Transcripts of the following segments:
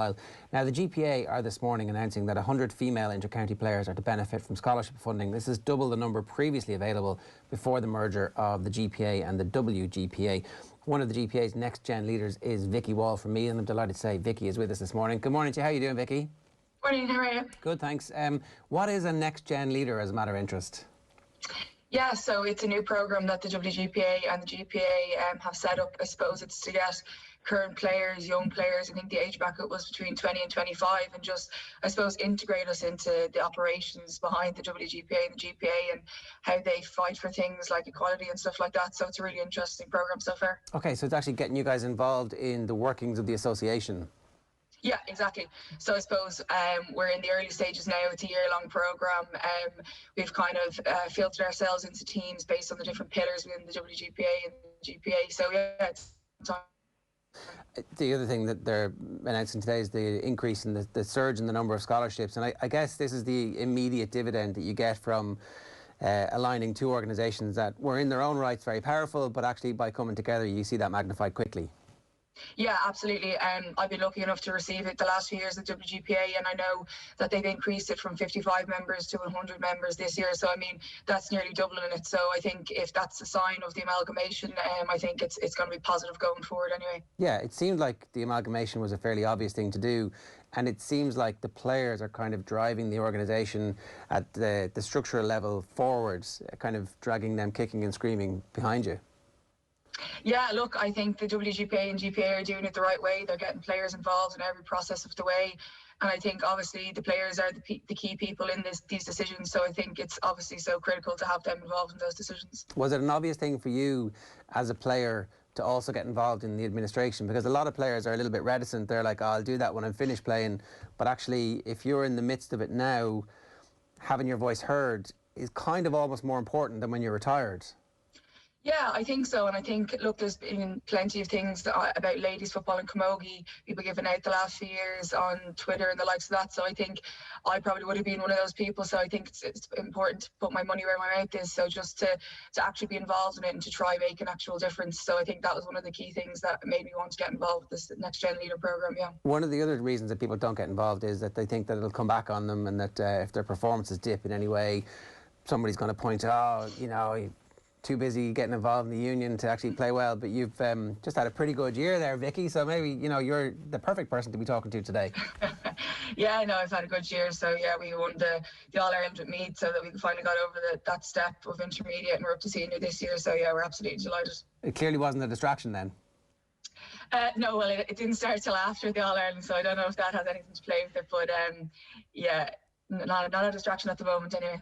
Now, the GPA are this morning announcing that 100 female inter-county players are to benefit from scholarship funding. This is double the number previously available before the merger of the GPA and the WGPA. One of the GPA's Next Gen leaders is Vikki Wall from Meath, and I'm delighted to say Vikki is with us this morning. Good morning to you. How are you doing, Vikki? Morning, how are you? Good, thanks. What is a Next Gen leader as a matter of interest? Yeah, so it's a new programme that the WGPA and the GPA have set up. I suppose it's to get current players, young players. I think the age bracket was between 20 and 25, and just, I suppose, integrate us into the operations behind the WGPA and the GPA and how they fight for things like equality and stuff like that. So it's a really interesting programme so far. Okay, so it's actually getting you guys involved in the workings of the association. Yeah, exactly. So I suppose we're in the early stages now. It's a year-long programme. We've kind of filtered ourselves into teams based on the different pillars within the WGPA and the GPA. So yeah, it's time. The other thing that they're announcing today is the increase in the surge in the number of scholarships. And I guess this is the immediate dividend that you get from aligning two organisations that were in their own rights very powerful, but actually by coming together you see that magnified quickly. Yeah, absolutely. I've been lucky enough to receive it the last few years at WGPA, and I know that they've increased it from 55 members to 100 members this year. So, I mean, that's nearly doubling it. So I think if that's a sign of the amalgamation, I think it's going to be positive going forward anyway. Yeah, it seemed like the amalgamation was a fairly obvious thing to do, and it seems like the players are kind of driving the organisation at the structural level forwards, kind of dragging them kicking and screaming behind you. Yeah, look, I think the WGPA and GPA are doing it the right way. They're getting players involved in every process of the way. And I think obviously the players are the key people in these decisions. So I think it's obviously so critical to have them involved in those decisions. Was it an obvious thing for you as a player to also get involved in the administration? Because a lot of players are a little bit reticent. They're like, oh, I'll do that when I'm finished playing. But actually, if you're in the midst of it now, having your voice heard is kind of almost more important than when you're retired. Yeah, I think so. And I think, look, there's been plenty of things about ladies football in camogie, people giving out the last few years on Twitter and the likes of that. So I think I probably would have been one of those people. So I think it's important to put my money where my mouth is. So just to actually be involved in it and to try make an actual difference. So I think that was one of the key things that made me want to get involved with this Next Gen Leader programme, yeah. One of the other reasons that people don't get involved is that they think that it'll come back on them, and that if their performances dip in any way, somebody's going to point out, oh, you know, too busy getting involved in the union to actually play well. But you've just had a pretty good year there, Vikki, so maybe, you know, you're the perfect person to be talking to today. Yeah, no, I've had a good year. So yeah, we won the All-Ireland with Meath, so that we finally got over that step of intermediate, and we're up to senior this year. So yeah, we're absolutely delighted. It clearly wasn't a distraction then. No, well, it didn't start till after the All-Ireland, so I don't know if that has anything to play with it. But yeah, not a distraction at the moment anyway.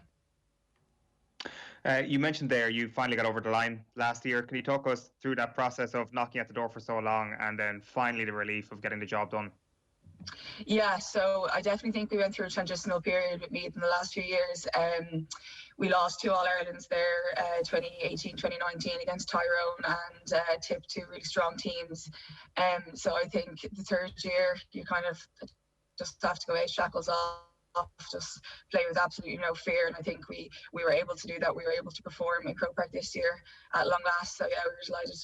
You mentioned there you finally got over the line last year. Can you talk us through that process of knocking at the door for so long and then finally the relief of getting the job done? Yeah, so I definitely think we went through a transitional period with Meath in the last few years. We lost two All-Irelands there, 2018, 2019 against Tyrone and Tip, two really strong teams. So I think the third year you kind of just have to go out, shackles off, just play with absolutely no fear, and I think we were able to do that. We were able to perform in Croke Park this year at long last, so yeah, we were delighted.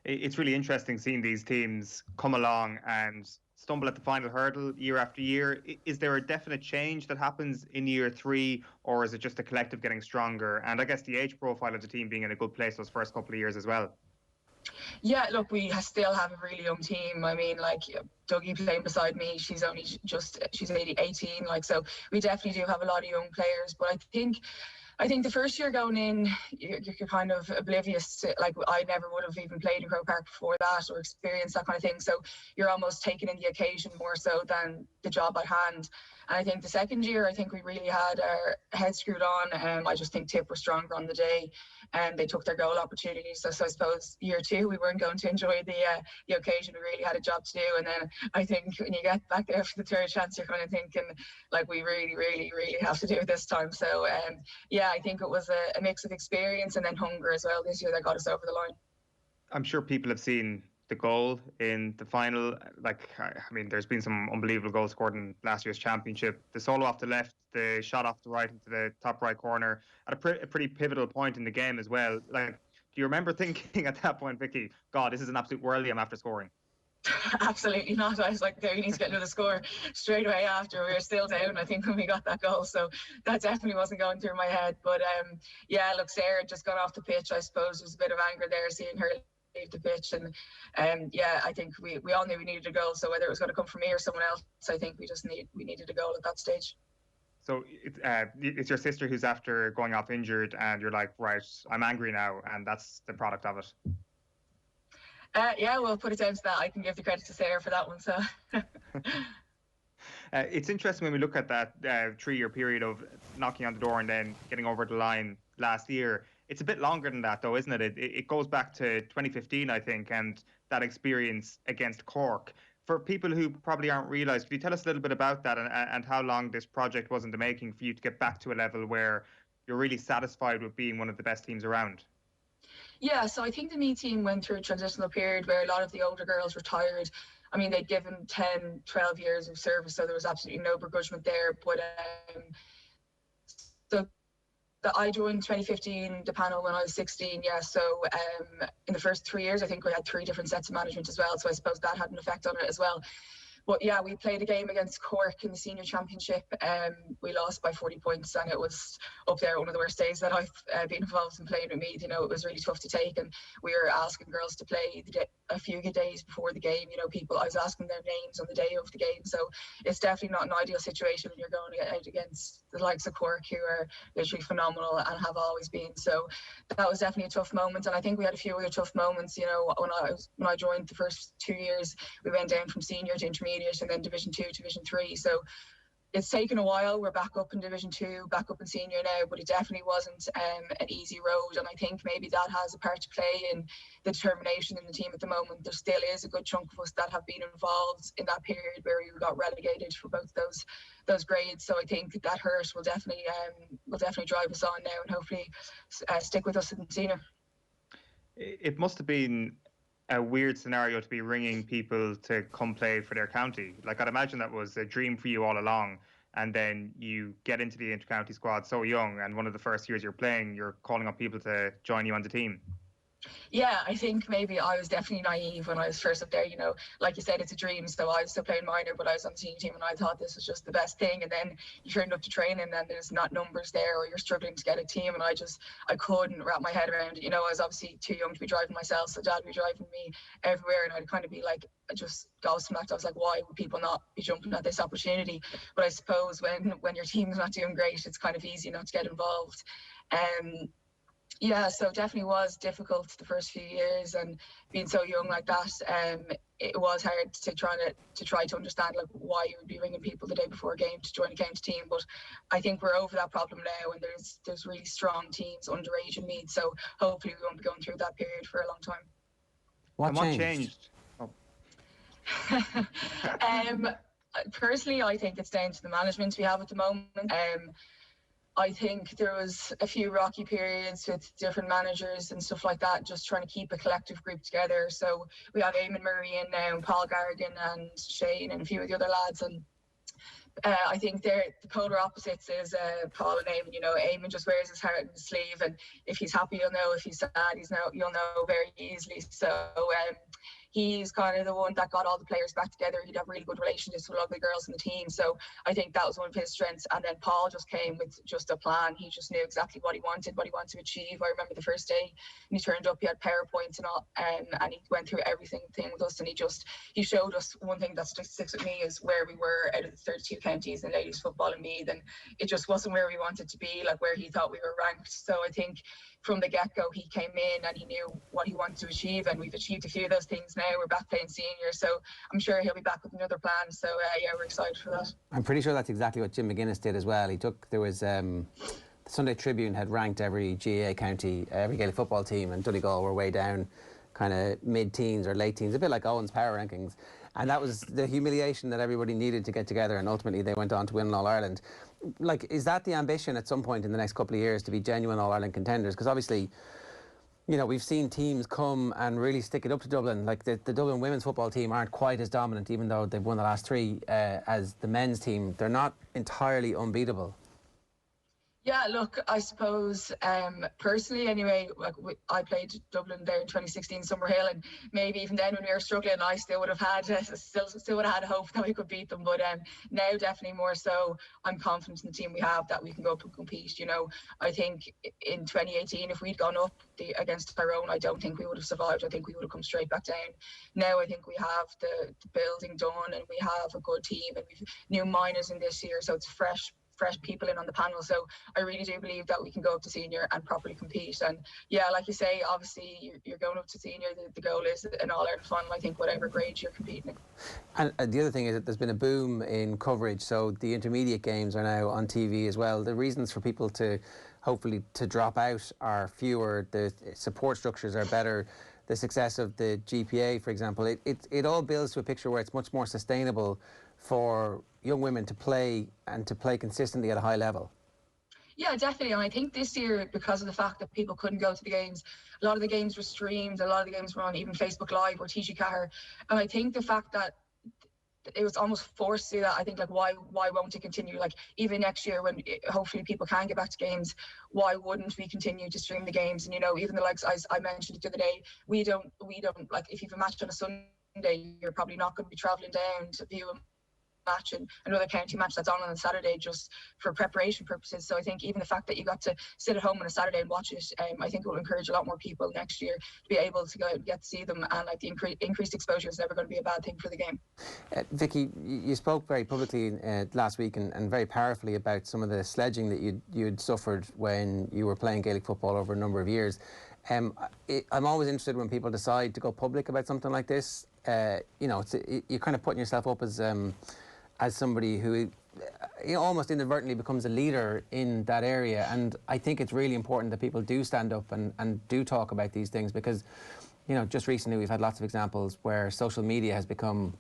It's really interesting seeing these teams come along and stumble at the final hurdle year after year. Is there a definite change that happens in year three, or is it just a collective getting stronger? And I guess the age profile of the team being in a good place those first couple of years as well. Yeah, look, we still have a really young team. I mean, like, Dougie playing beside me, she's only she's 18, like, so we definitely do have a lot of young players. But I think the first year going in, you're kind of oblivious to, like, I never would have even played in Croke Park before that or experienced that kind of thing. So you're almost taking in the occasion more so than the job at hand. And I think the second year, I think we really had our heads screwed on. I just think Tip were stronger on the day, and they took their goal opportunities. So I suppose year two, we weren't going to enjoy the occasion. We really had a job to do. And then I think when you get back there for the third chance, you're kind of thinking, like, we really, really, really have to do it this time. So yeah, I think it was a mix of experience and then hunger as well this year that got us over the line. I'm sure people have seen the goal in the final. Like, I mean, there's been some unbelievable goals scored in last year's championship. The solo off the left, the shot off the right into the top right corner at a pretty pivotal point in the game as well. Like, do you remember thinking at that point, Vikki, God, this is an absolute worldie I'm after scoring? Absolutely not. I was like, there, you need to get another score straight away after. We were still down, I think, when we got that goal. So that definitely wasn't going through my head. But yeah, look, Sarah just got off the pitch. I suppose there's a bit of anger there seeing her leave the pitch. And yeah, I think we all knew we needed a goal. So whether it was going to come from me or someone else, I think we needed a goal at that stage. So it's your sister who's after going off injured, and you're like, right, I'm angry now, and that's the product of it. Yeah, we'll put it down to that. I can give the credit to Sarah for that one. So it's interesting when we look at that 3-year period of knocking on the door and then getting over the line last year. It's a bit longer than that, though, isn't it? It goes back to 2015, I think, and that experience against Cork. For people who probably aren't realised, could you tell us a little bit about that and how long this project was in the making for you to get back to a level where you're really satisfied with being one of the best teams around? Yeah, so I think the Meath team went through a transitional period where a lot of the older girls retired. I mean, they'd given 10, 12 years of service, so there was absolutely no begrudgment there. But so I joined 2015, the panel, when I was 16. Yeah, so in the first 3 years, I think we had 3 different sets of management as well. So I suppose that had an effect on it as well. But yeah, we played a game against Cork in the senior championship. We lost by 40 points, and it was up there one of the worst days that I've been involved in playing with Meath. You know, it was really tough to take, and we were asking girls to play a few days before the game. You know, I was asking their names on the day of the game. So it's definitely not an ideal situation when you're going out against the likes of Cork, who are literally phenomenal and have always been. So that was definitely a tough moment, and I think we had a few other tough moments. You know, when I joined the first 2 years, we went down from senior to intermediate, and then Division 2, Division 3. So it's taken a while. We're back up in Division 2, back up in senior now, but it definitely wasn't an easy road. And I think maybe that has a part to play in the determination in the team at the moment. There still is a good chunk of us that have been involved in that period where we got relegated for both those grades. So I think that hurt will definitely drive us on now and hopefully stick with us in senior. It must have been a weird scenario to be ringing people to come play for their county. Like, I'd imagine that was a dream for you all along, and then you get into the inter-county squad so young, and one of the first years you're playing, you're calling on people to join you on the team. Yeah, I think maybe I was definitely naive when I was first up there. You know, like you said, it's a dream. So I was still playing minor, but I was on the senior team, and I thought this was just the best thing. And then you turned up to training, and then there's not numbers there, or you're struggling to get a team. And I couldn't wrap my head around it. You know, I was obviously too young to be driving myself, so Dad would be driving me everywhere, and I'd kind of be like, just gobsmacked. I was like, why would people not be jumping at this opportunity? But I suppose when your team's not doing great, it's kind of easy not to get involved. Yeah, so definitely was difficult the first few years, and being so young like that, it was hard to try to understand like why you would be ringing people the day before a game to join a county team. But I think we're over that problem now, and there's really strong teams underage in Meath, so hopefully we won't be going through that period for a long time. What changed? Oh. Personally, I think it's down to the management we have at the moment. I think there was a few rocky periods with different managers and stuff like that, just trying to keep a collective group together. So we have Eamon Murray in now, and Paul Garrigan and Shane and a few of the other lads. And I think they're the polar opposites is Paul and Eamon. You know, Eamon just wears his heart in his sleeve, and if he's happy, you'll know. If he's sad, you'll know very easily. So he's kind of the one that got all the players back together. He'd have really good relationships with all the girls in the team. So I think that was one of his strengths. And then Paul just came with just a plan. He just knew exactly what he wanted to achieve. I remember the first day when he turned up, he had PowerPoints and all, and he went through everything with us. And he showed us one thing that sticks with me is where we were out of the 32 counties in ladies football in Meath. And it just wasn't where we wanted to be, like where he thought we were ranked. So I think from the get-go, he came in and he knew what he wanted to achieve, and we've achieved a few of those things now. We're back playing senior, so I'm sure he'll be back with another plan. So yeah, we're excited for that. I'm pretty sure that's exactly what Jim McGuinness did as well. There was the Sunday Tribune had ranked every GAA county, every Gaelic football team, and Donegal were way down, kind of mid-teens or late teens, a bit like Owen's power rankings. And that was the humiliation that everybody needed to get together, and ultimately they went on to win All-Ireland. Like, is that the ambition at some point in the next couple of years, to be genuine All-Ireland contenders? Because obviously, you know, we've seen teams come and really stick it up to Dublin. Like the Dublin women's football team aren't quite as dominant, even though they've won the last 3 as the men's team. They're not entirely unbeatable. Yeah, look, I suppose personally anyway, like I played Dublin there in 2016 Summerhill, and maybe even then when we were struggling, I still would have had still would have had hope that we could beat them. But now definitely more so, I'm confident in the team we have that we can go up and compete. You know, I think in 2018, if we'd gone up against Tyrone, I don't think we would have survived. I think we would have come straight back down. Now I think we have the building done, and we have a good team, and we've new minors in this year, so it's fresh people in on the panel. So I really do believe that we can go up to senior and properly compete. And yeah, like you say, obviously you're going up to senior. The goal is an All-Ireland final, I think, whatever grade you're competing in. And the other thing is that there's been a boom in coverage. So the intermediate games are now on TV as well. The reasons for people to hopefully to drop out are fewer. The support structures are better. The success of the GPA, for example, it all builds to a picture where it's much more sustainable for young women to play and to play consistently at a high level. Yeah, definitely. And I think this year, because of the fact that people couldn't go to the games, a lot of the games were streamed, a lot of the games were on even Facebook Live or TG4. And I think the fact that it was almost forced to do that, I think, like, why won't it continue? Like, even next year when hopefully people can get back to games, why wouldn't we continue to stream the games? And, you know, even the likes, I mentioned it the other day, we don't, like, if you have a match on a Sunday, you're probably not going to be travelling down to view a match and another county match that's on a Saturday just for preparation purposes. So I think even the fact that you got to sit at home on a Saturday and watch it, I think it will encourage a lot more people next year to be able to go and get to see them. And like the increased exposure is never going to be a bad thing for the game. Vikki, you spoke very publicly last week and very powerfully about some of the sledging that you'd suffered when you were playing Gaelic football over a number of years. I'm always interested when people decide to go public about something like this. You know, you're kind of putting yourself up as somebody who, you know, almost inadvertently becomes a leader in that area. And I think it's really important that people do stand up and do talk about these things, because, you know, just recently we've had lots of examples where social media has become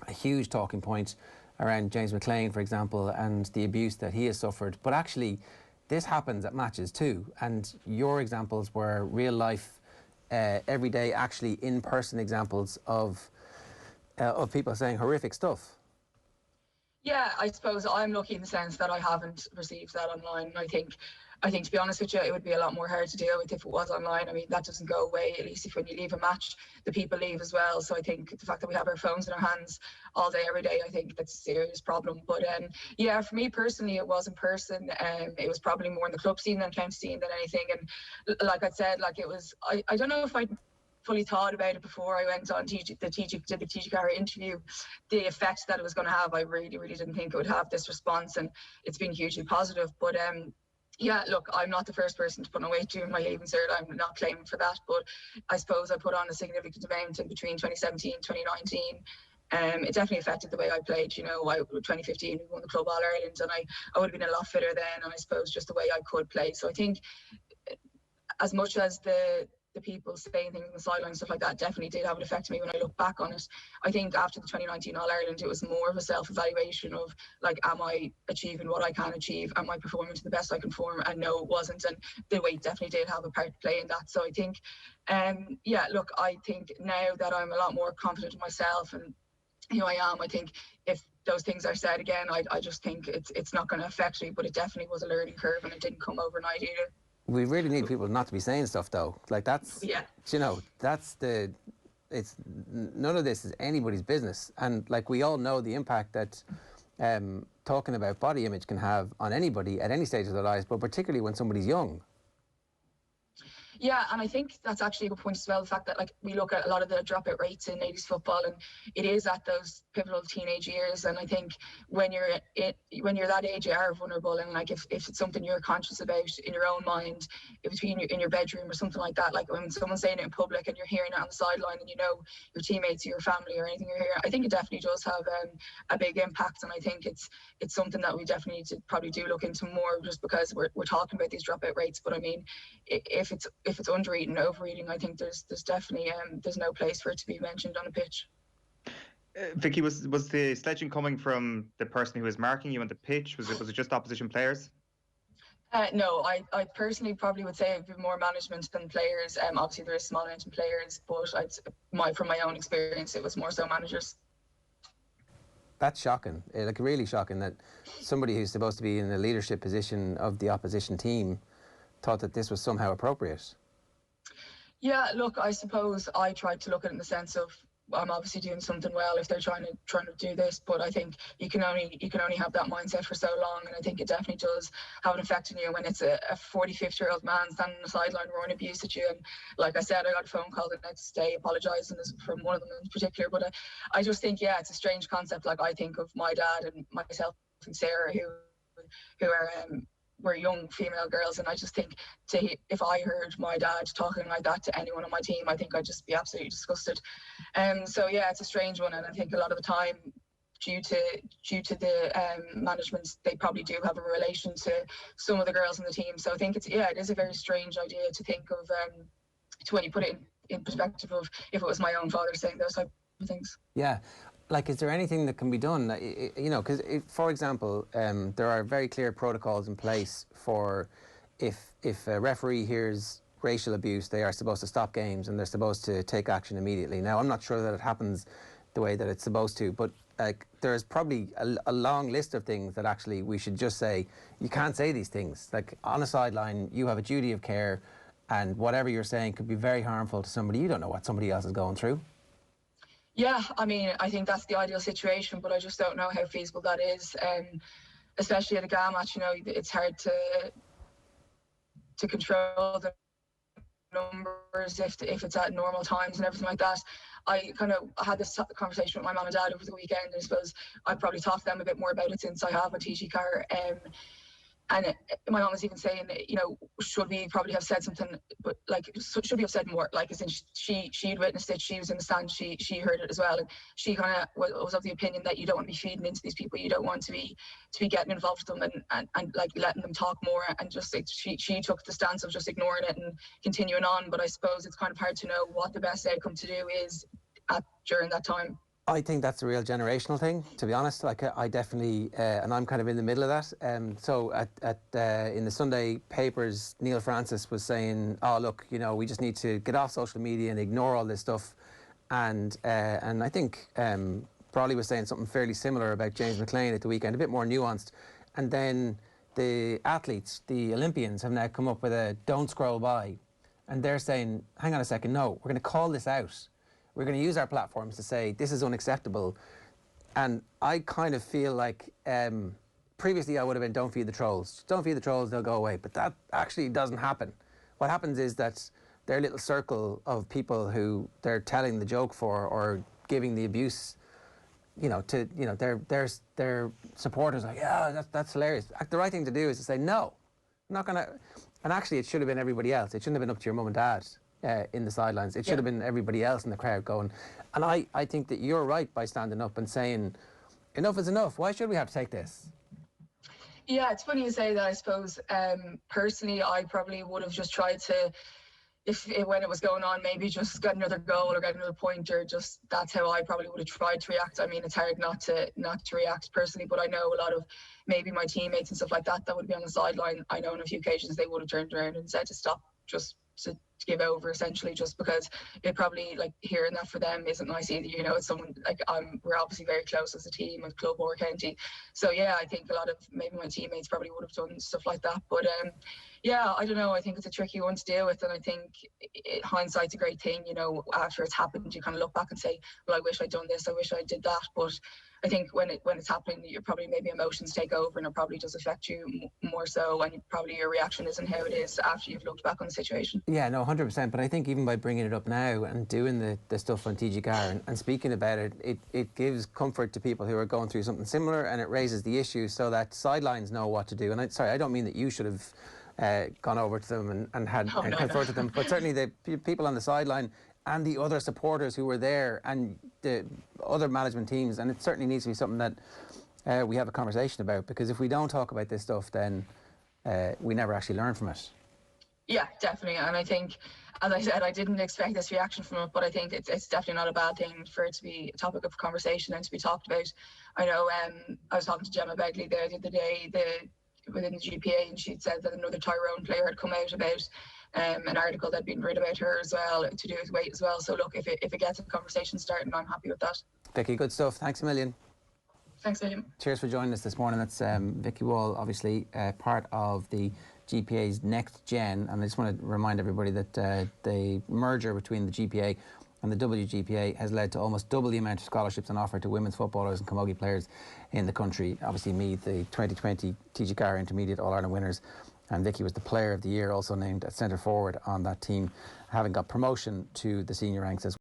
a huge talking point around James McLean, for example, and the abuse that he has suffered. But actually, this happens at matches too. And your examples were real life, everyday, actually in-person examples of people saying horrific stuff. Yeah, I suppose I'm lucky in the sense that I haven't received that online. I think to be honest with you, it would be a lot more hard to deal with if it was online. I mean, that doesn't go away. At least if when you leave a match, the people leave as well. So I think the fact that we have our phones in our hands all day, every day, I think that's a serious problem. But yeah, for me personally, it was in person. It was probably more in the club scene than county scene than anything. And like I said, like it was, I don't know if I fully thought about it before I went on the TG4 interview, the effect that it was going to have. I really didn't think it would have this response, and it's been hugely positive. But yeah, look, I'm not the first person to put on weight during my leaving cert. I'm not claiming for that, but I suppose I put on a significant amount in between 2017 and 2019. It definitely affected the way I played. You know, 2015 we won the Club All Ireland, and I would have been a lot fitter then, and I suppose just the way I could play. So I think as much as the people saying things on the sideline, stuff like that, definitely did have an effect on me when I look back on it. I think after the 2019 All-Ireland, it was more of a self-evaluation of, like, am I achieving what I can achieve? Am I performing to the best I can perform? And no, it wasn't. And the weight definitely did have a part to play in that. So I think, yeah, look, I think now that I'm a lot more confident in myself and who I am, I think if those things are said again, I just think it's not going to affect me, but it definitely was a learning curve and it didn't come overnight either. We really need people not to be saying stuff, though. Like, that's, yeah, you know, that's it's none of this is anybody's business. And like, we all know the impact that talking about body image can have on anybody at any stage of their lives, but particularly when somebody's young. Yeah, and I think that's actually a good point as well, the fact that, like, we look at a lot of the dropout rates in ladies football, and it is at those pivotal teenage years. And I think when you're that age, you are vulnerable, and like if it's something you're conscious about in your own mind, in your bedroom or something like that, like when someone's saying it in public and you're hearing it on the sideline and you know your teammates or your family or anything you're hearing, I think it definitely does have a big impact. And I think it's something that we definitely need to probably do look into more, just because we're talking about these dropout rates. But I mean, if it's undereating, overeating, I think there's definitely there's no place for it to be mentioned on a pitch. Vikki, was the sledging coming from the person who was marking you on the pitch? Was it just opposition players? No, I personally probably would say it'd be more management than players. Obviously there is small amount of players, but from my own experience, it was more so managers. That's shocking. Like, really shocking that somebody who's supposed to be in a leadership position of the opposition team thought that this was somehow appropriate. Yeah, look, I suppose I tried to look at it in the sense of I'm obviously doing something well if they're trying to do this, but I think you can only have that mindset for so long, and I think it definitely does have an effect on you when it's a 45-year-old man standing on the sideline roaring abuse at you. And like I said, I got a phone call the next day apologising from one of them in particular. But I just think, yeah, it's a strange concept. Like, I think of my dad and myself and Sarah, who are were young female girls, and I just think if I heard my dad talking like that to anyone on my team, I think I'd just be absolutely disgusted. So yeah, it's a strange one, and I think a lot of the time, due to the management, they probably do have a relation to some of the girls in the team. So I think it is a very strange idea to think of, to when you put it in perspective of if it was my own father saying those type of things. Yeah. Like, is there anything that can be done? You know, because, for example, there are very clear protocols in place for if a referee hears racial abuse, they are supposed to stop games and they're supposed to take action immediately. Now, I'm not sure that it happens the way that it's supposed to, but like, there's probably a long list of things that actually we should just say, you can't say these things. Like, on a sideline, you have a duty of care, and whatever you're saying could be very harmful to somebody. You don't know what somebody else is going through. Yeah, I mean, I think that's the ideal situation, but I just don't know how feasible that is. Especially at a GAA match, you know, it's hard to control the numbers if it's at normal times and everything like that. I kind of had this conversation with my mum and dad over the weekend. I suppose I'd probably talk to them a bit more about it since I have a TG car. And my mum was even saying, you know, should we probably have said something, but like, should we have said more? Like, as in she'd witnessed it, she was in the stand, she heard it as well, and she kind of was of the opinion that you don't want to be feeding into these people, you don't want to be getting involved with them and like letting them talk more, and just like, she took the stance of just ignoring it and continuing on. But I suppose it's kind of hard to know what the best outcome to do is during that time. I think that's a real generational thing, to be honest. Like, I definitely, and I'm kind of in the middle of that. So in the Sunday papers, Neil Francis was saying, "Oh, look, you know, we just need to get off social media and ignore all this stuff." And I think Brawley was saying something fairly similar about James McLean at the weekend, a bit more nuanced. And then the athletes, the Olympians, have now come up with a "don't scroll by," and they're saying, "Hang on a second, no, we're going to call this out. We're going to use our platforms to say this is unacceptable." And I kind of feel like previously I would have been, don't feed the trolls. Don't feed the trolls, they'll go away. But that actually doesn't happen. What happens is that their little circle of people who they're telling the joke for or giving the abuse, you know, to, you know, their supporters are like, yeah, that's hilarious. The right thing to do is to say, no, I'm not going to. And actually, it should have been everybody else. It shouldn't have been up to your mum and dad. In the sidelines. It should have been everybody else in the crowd going. And I think that you're right by standing up and saying, enough is enough. Why should we have to take this? Yeah, it's funny you say that. I suppose personally, I probably would have just tried to, when it was going on, maybe just get another goal or get another point, or just that's how I probably would have tried to react. I mean, it's hard not to react personally, but I know a lot of maybe my teammates and stuff like that would be on the sideline. I know on a few occasions they would have turned around and said to stop, just to give over, essentially, just because it probably, like, hearing that for them isn't nice either. You know, it's someone like we're obviously very close as a team with club or county, so yeah, I think a lot of maybe my teammates probably would have done stuff like that. But yeah, I don't know, I think it's a tricky one to deal with, and I think hindsight's a great thing. You know, after it's happened, you kind of look back and say, well, I wish I'd done this, I wish I did that. But I think when it's happening, you're probably maybe emotions take over, and it probably does affect you more so, and probably your reaction isn't how it is after you've looked back on the situation. Yeah, no, 100%. But I think even by bringing it up now and doing the stuff on TGCAR and speaking about it, it gives comfort to people who are going through something similar, and it raises the issue so that sidelines know what to do. And I don't mean that you should have gone over to them and confronted them, but certainly the people on the sideline and the other supporters who were there and the other management teams. And it certainly needs to be something that we have a conversation about, because if we don't talk about this stuff, then we never actually learn from it. Yeah, definitely. And I think, as I said, I didn't expect this reaction from it, but I think it's definitely not a bad thing for it to be a topic of conversation and to be talked about. I know I was talking to Gemma Begley there the other day within the GPA, and she'd said that another Tyrone player had come out about an article that'd been written about her as well, to do with weight as well. So look, if it gets a conversation started, I'm happy with that. Vikki, good stuff. Thanks a million. Thanks, William. Cheers for joining us this morning. That's Vikki Wall, obviously part of the GPA's Next Gen, and I just want to remind everybody that the merger between the GPA and the WGPA has led to almost double the amount of scholarships on offer to women's footballers and camogie players in the country. Obviously, Meath, the 2020 TGCAR Intermediate All-Ireland winners, and Vikki was the Player of the Year, also named at centre forward on that team, having got promotion to the senior ranks as well.